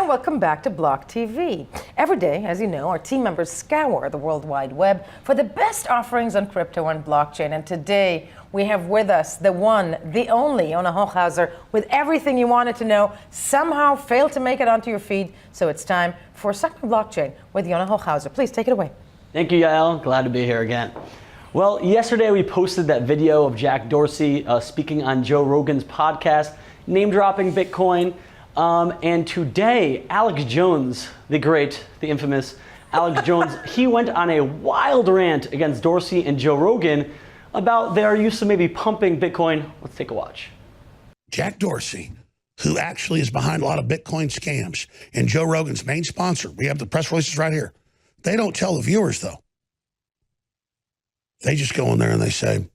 and welcome back to BLOCKTV. Every day, as you know, our team members scour the World Wide Web for the best offerings on crypto and blockchain. And today, we have with us the one, the only Yona Hochhauser with everything you wanted to know, somehow failed to make it onto your feed. So it's time for Second Blockchain with Yona Hochhauser. Please take it away. Thank you, Yael. Glad to be here again. Well, yesterday we posted that video of Jack Dorsey speaking on Joe Rogan's podcast, name-dropping Bitcoin. And today, Alex Jones, the great, the infamous Alex Jones, he went on a wild rant against Dorsey and Joe Rogan about their use of maybe pumping Bitcoin. Let's take a watch. Jack Dorsey, who actually is behind a lot of Bitcoin scams, and Joe Rogan's main sponsor, we have the press releases right here. They don't tell the viewers, though. They just go in there and they say,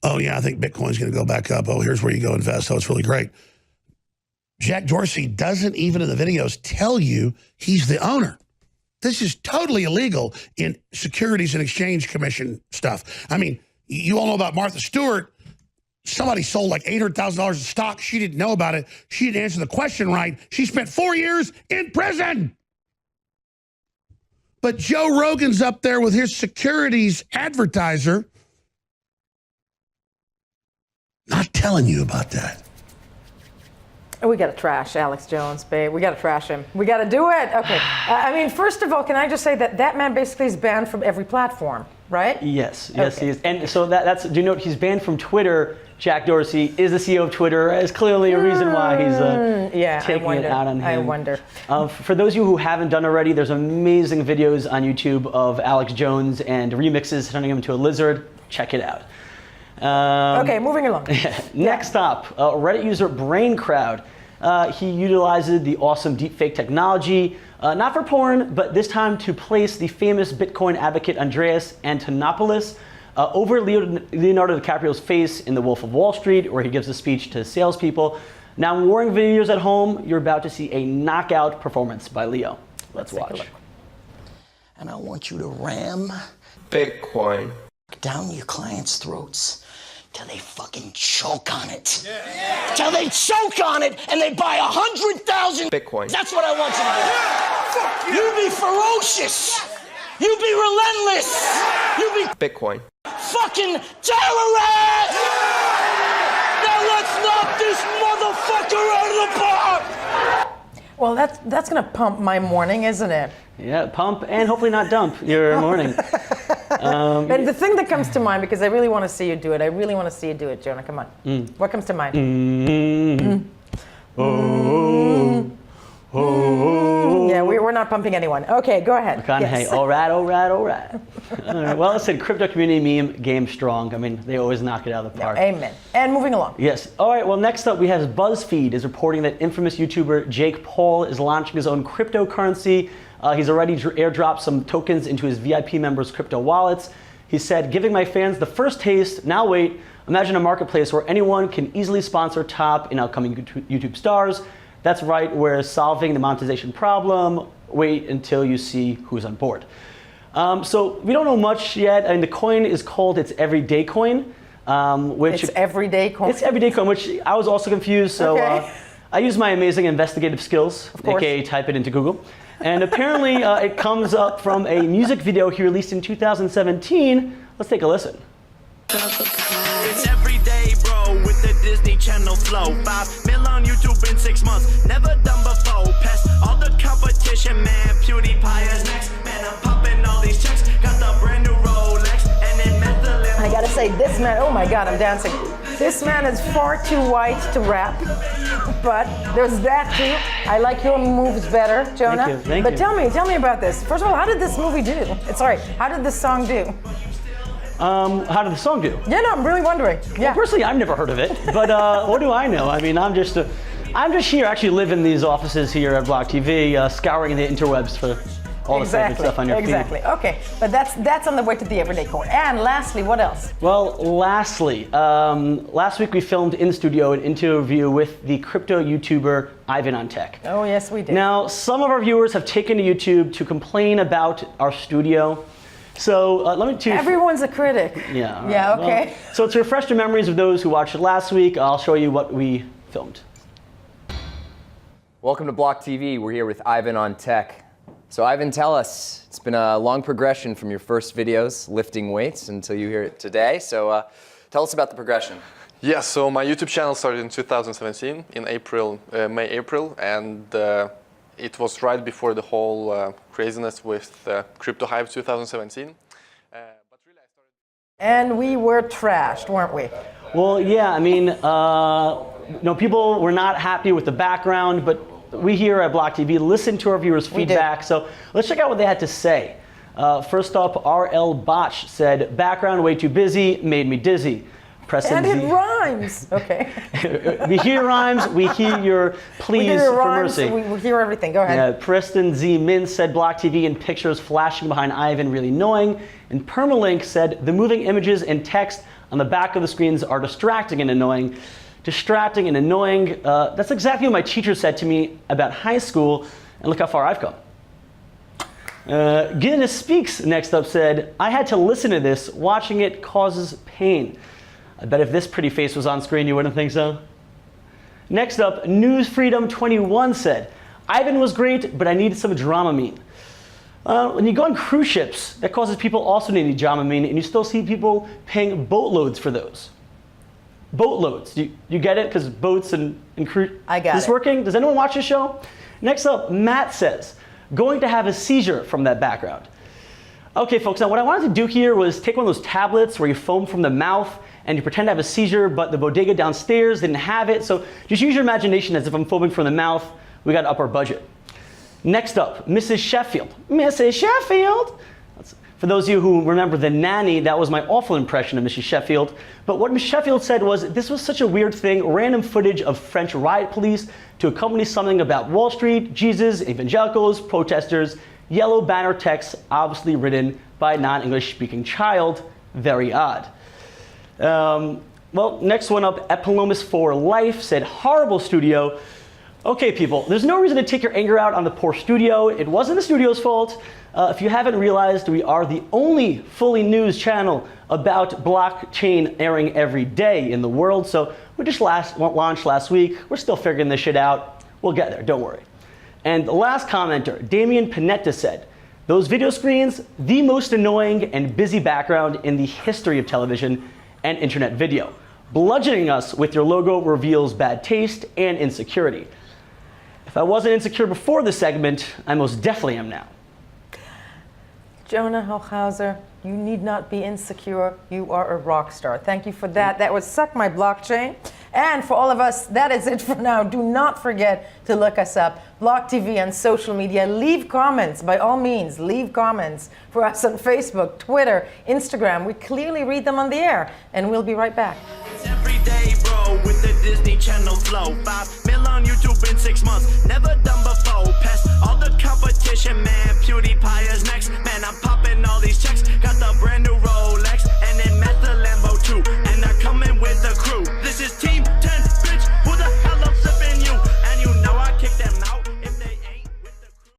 oh, yeah, I think Bitcoin's going to go back up. Oh, here's where you go invest. Oh, it's really great. Jack Dorsey doesn't even in the videos tell you he's the owner. This is totally illegal in Securities and Exchange Commission stuff. I mean, you all know about Martha Stewart. Somebody sold like $800,000 of stock. She didn't know about it. She didn't answer the question right. She spent 4 years in prison. But Joe Rogan's up there with his securities advertiser not telling you about that. We got to trash Alex Jones, babe. We got to trash him. We got to do it. Okay. I mean, first of all, can I just say that that man basically is banned from every platform, right? Yes, yes, okay. He is. And so that's, do you note he's banned from Twitter? Jack Dorsey is the CEO of Twitter. Is clearly a reason why he's taking it out on him. I wonder. For those of you who haven't done already, there's amazing videos on YouTube of Alex Jones and remixes turning him into a lizard. Check it out. Okay, moving along. Next up, Reddit user BrainCrowd. He utilizes the awesome deepfake technology, not for porn, but this time to place the famous Bitcoin advocate Andreas Antonopoulos over Leonardo DiCaprio's face in The Wolf of Wall Street, where he gives a speech to salespeople. Now, in warring videos at home, you're about to see a knockout performance by Leo. Let's watch. And I want you to ram Bitcoin down your clients' throats till they fucking choke on it. Yeah. Till they choke on it and they buy 100,000 Bitcoin. That's what I want you to do. Yeah. You be ferocious. You be relentless. You be Bitcoin. Fucking terrorist. Now let's knock this motherfucker out of the park. Well, that's going to pump my morning, isn't it? Yeah, pump and hopefully not dump your morning. And the thing that comes to mind, because I really want to see you do it. I really want to see you do it, Jonah. Come on. What comes to mind? Yeah, we're not pumping anyone. Okay, go ahead. Yes. All right. All right. Well, I said crypto community meme game strong. I mean, they always knock it out of the park. Amen. And moving along. Yes. All right. Well, next up we have BuzzFeed is reporting that infamous YouTuber Jake Paul is launching his own cryptocurrency. He's already airdropped some tokens into his VIP members' crypto wallets. He said, giving my fans the first taste. Now wait, imagine a marketplace where anyone can easily sponsor top and upcoming YouTube stars. That's right, we're solving the monetization problem. Wait until you see who's on board. So we don't know much yet. I mean, the coin is called It's Everyday Coin. It's Everyday Coin? It's Everyday Coin, which I was also confused. So okay. I use my amazing investigative skills, aka type it into Google. And apparently it comes up from a music video he released in 2017. Let's take a listen. It's every day, bro, with the Disney Channel flow. 5 mil on YouTube in 6 months, never done before. Past all the competition, man. PewDiePie is next, man. I'm popping all these checks. Got the brand new Rolex, and it met the limit. I gotta say, this man, oh my God, I'm dancing. This man is far too white to rap, but there's that too. I like your moves better, Jonah. Thank you. Thank but you. Tell me about this. First of all, how did this movie do? Sorry, how did this song do? How did the song do? Yeah, no, I'm really wondering. Yeah. Well, personally, I've never heard of it, but what do I know? I mean, I'm just here, actually live in these offices here at BLOCKTV, scouring the interwebs for all the favorite stuff on your feed. Exactly. Okay, but that's on the way to the Everyday Core. And lastly, what else? Well, lastly, last week we filmed in studio an interview with the crypto YouTuber Ivan on Tech. Oh yes, we did. Now, some of our viewers have taken to YouTube to complain about our studio. So let me. Everyone's a critic. Yeah. Right. Yeah. Okay. Well, so to refresh the memories of those who watched it last week, I'll show you what we filmed. Welcome to BLOCKTV. We're here with Ivan on tech. So Ivan, tell us, it's been a long progression from your first videos, lifting weights, until you hear it today. So tell us about the progression. Yeah, so my YouTube channel started in 2017, in May, April, and it was right before the whole craziness with crypto hype 2017. But really I started... And we were trashed, weren't we? Well, yeah, I mean, people were not happy with the background, but we here at BLOCKTV listen to our viewers' feedback. So let's check out what they had to say. First up, RL Botch said, background way too busy, made me dizzy. And it rhymes. Okay. We hear rhymes, we hear your pleas for mercy. We hear everything. Go ahead. Yeah, Preston Z. Min said BLOCKTV and pictures flashing behind Ivan really annoying. And Permalink said the moving images and text on the back of the screens are distracting and annoying. Distracting and annoying. That's exactly what my teacher said to me about high school, and look how far I've come. Guinness Speaks next up said, I had to listen to this. Watching it causes pain. I bet if this pretty face was on screen, you wouldn't think so. Next up, News Freedom 21 said, Ivan was great, but I needed some Dramamine. When you go on cruise ships, that causes people also to need Dramamine, and you still see people paying boatloads for those. Boatloads. You get it? Because boats and cruise. I got it. Is this working? Does anyone watch this show? Next up, Matt says, going to have a seizure from that background. Okay, folks, now what I wanted to do here was take one of those tablets where you foam from the mouth and you pretend to have a seizure, but the bodega downstairs didn't have it. So just use your imagination as if I'm foaming from the mouth. We got to up our budget. Next up, Mrs. Sheffield. Mrs. Sheffield! For those of you who remember The Nanny, that was my awful impression of Mrs. Sheffield. But what Mrs. Sheffield said was, this was such a weird thing, random footage of French riot police to accompany something about Wall Street, Jesus, evangelicals, protesters, yellow banner text, obviously written by a non-English speaking child. Very odd. Well, next one up, Epalomus for Life said, horrible studio. Okay, people, there's no reason to take your anger out on the poor studio. It wasn't the studio's fault. If you haven't realized, we are the only fully news channel about blockchain airing every day in the world. So we just launched last week. We're still figuring this shit out. We'll get there, don't worry. And the last commenter, Damien Panetta said, those video screens, the most annoying and busy background in the history of television and internet video. Bludgeoning us with your logo reveals bad taste and insecurity. If I wasn't insecure before this segment, I most definitely am now. Jonah Hochhauser, you need not be insecure. You are a rock star. Thank you for that. That was Suck My Blockchain. And for all of us, that is it for now. Do not forget to look us up, BLOCKTV on social media. Leave comments, by all means, leave comments for us on Facebook, Twitter, Instagram. We clearly read them on the air, and we'll be right back. It's every day, bro, with the Disney Channel flow. 5 mil on YouTube in 6 months, never done before. Past all the competition, man. PewDiePie is next, man. I'm popping all these checks. Got the brand new